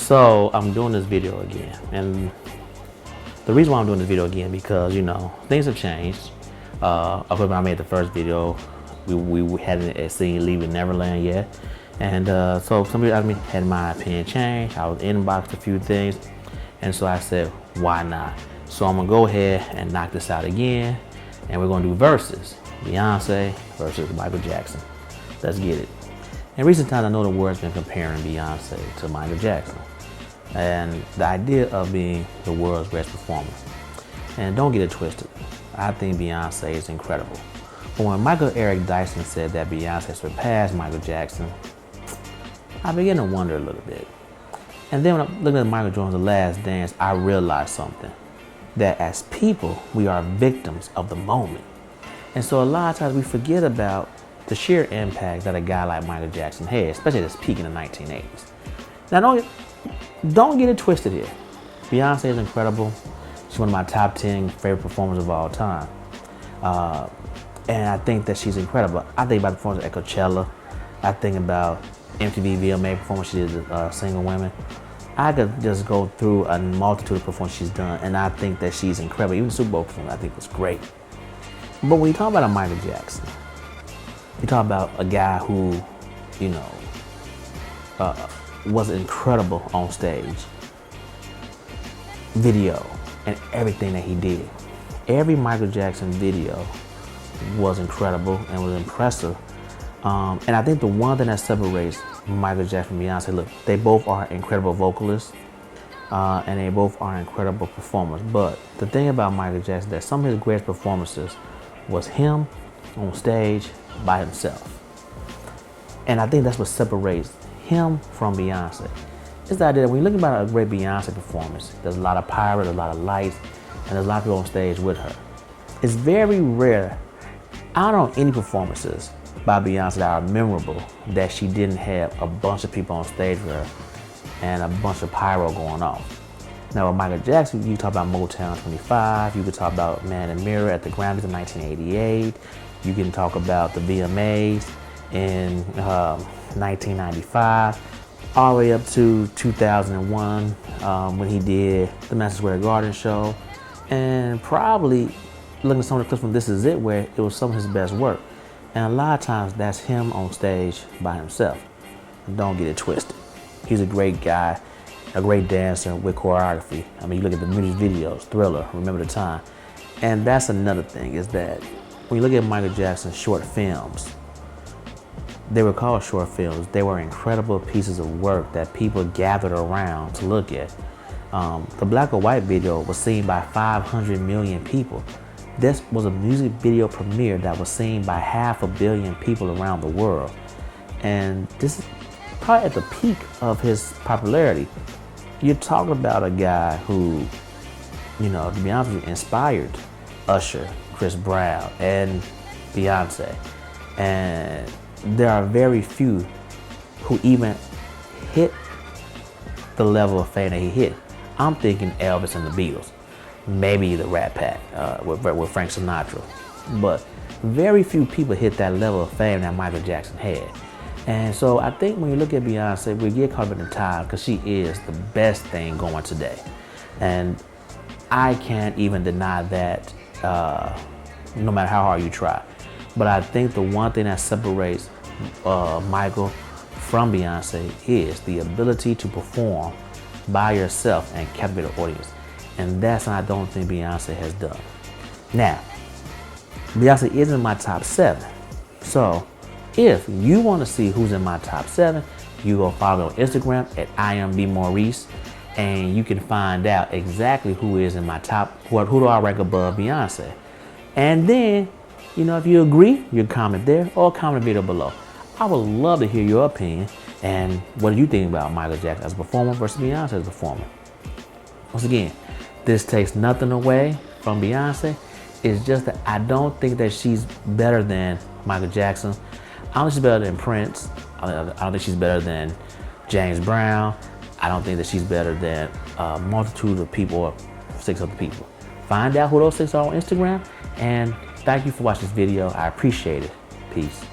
So I'm doing this video again, and the reason why I'm doing this video again because things have changed. Of course, when I made the first video, we hadn't seen Leaving Neverland yet, and so some people had my opinion changed. I was inboxed a few things, and so I said, why not? So I'm gonna go ahead and knock this out again, and we're gonna do verses. Beyonce versus Michael Jackson. Let's get it. In recent times, I know the world's been comparing Beyonce to Michael Jackson, and the idea of being the world's greatest performer. And don't get it twisted, I think Beyonce is incredible. But when Michael Eric Dyson said that Beyonce surpassed Michael Jackson, I began to wonder a little bit. And then when I'm looking at Michael Jordan's The Last Dance, I realized something. That as people, we are victims of the moment. And so a lot of times we forget about the sheer impact that a guy like Michael Jackson had, especially at his peak in the 1980s. Now don't get it twisted here. Beyonce is incredible. She's one of my top 10 favorite performers of all time. And I think that she's incredible. I think about the performance at Coachella. I think about MTV VMA performance she did with Single Women. I could just go through a multitude of performances she's done, and I think that she's incredible. Even the Super Bowl performance, I think, was great. But when you talk about a Michael Jackson, you talk about a guy who, was incredible on stage, video, and everything that he did. Every Michael Jackson video was incredible and was impressive. And I think the one thing that separates Michael Jackson and Beyonce, look, they both are incredible vocalists, and they both are incredible performers. But the thing about Michael Jackson, that some of his greatest performances was him on stage by himself. And I think that's what separates him from Beyonce. It's the idea that when you look about a great Beyonce performance, there's a lot of pirates, there's a lot of lights, and there's a lot of people on stage with her. It's very rare. I don't know any performances by Beyonce that are memorable that she didn't have a bunch of people on stage with her and a bunch of pyro going off. Now with Michael Jackson, you talk about Motown 25, you could talk about Man in the Mirror at the Grammys in 1988, you can talk about the VMAs in 1995, all the way up to 2001 when he did the Madison Square Garden show, and probably looking at some of the clips from This Is It where it was some of his best work. And a lot of times that's him on stage by himself. Don't get it twisted. He's a great guy, a great dancer with choreography. I mean, you look at the music videos, Thriller, Remember the Time. And that's another thing, is that when you look at Michael Jackson's short films, they were called short films. They were incredible pieces of work that people gathered around to look at. The black or white video was seen by 500 million people. This was a music video premiere that was seen by 500 million people around the world. And this is probably at the peak of his popularity. You're talking about a guy who, to be honest with you, inspired Usher, Chris Brown, and Beyonce. And there are very few who even hit the level of fame that he hit. I'm thinking Elvis and the Beatles. Maybe the Rat Pack with Frank Sinatra. But very few people hit that level of fame that Michael Jackson had. And so I think when you look at Beyonce, we get caught up in the time because she is the best thing going today. And I can't even deny that no matter how hard you try. But I think the one thing that separates Michael from Beyonce is the ability to perform by yourself and captivate an audience. And that's what I don't think Beyonce has done. Now, Beyonce is in my top 7. So if you want to see who's in my top 7, you go follow me on Instagram at IamBMaurice, and you can find out exactly who is in my top, who do I rank above Beyonce. And then, if you agree, you comment there or comment video below. I would love to hear your opinion and what do you think about Michael Jackson as a performer versus Beyonce as a performer. Once again, this takes nothing away from Beyonce. It's just that I don't think that she's better than Michael Jackson. I don't think she's better than Prince. I don't think she's better than James Brown. I don't think that she's better than a multitude of people or 6 other people. Find out who those 6 are on Instagram, and thank you for watching this video. I appreciate it. Peace.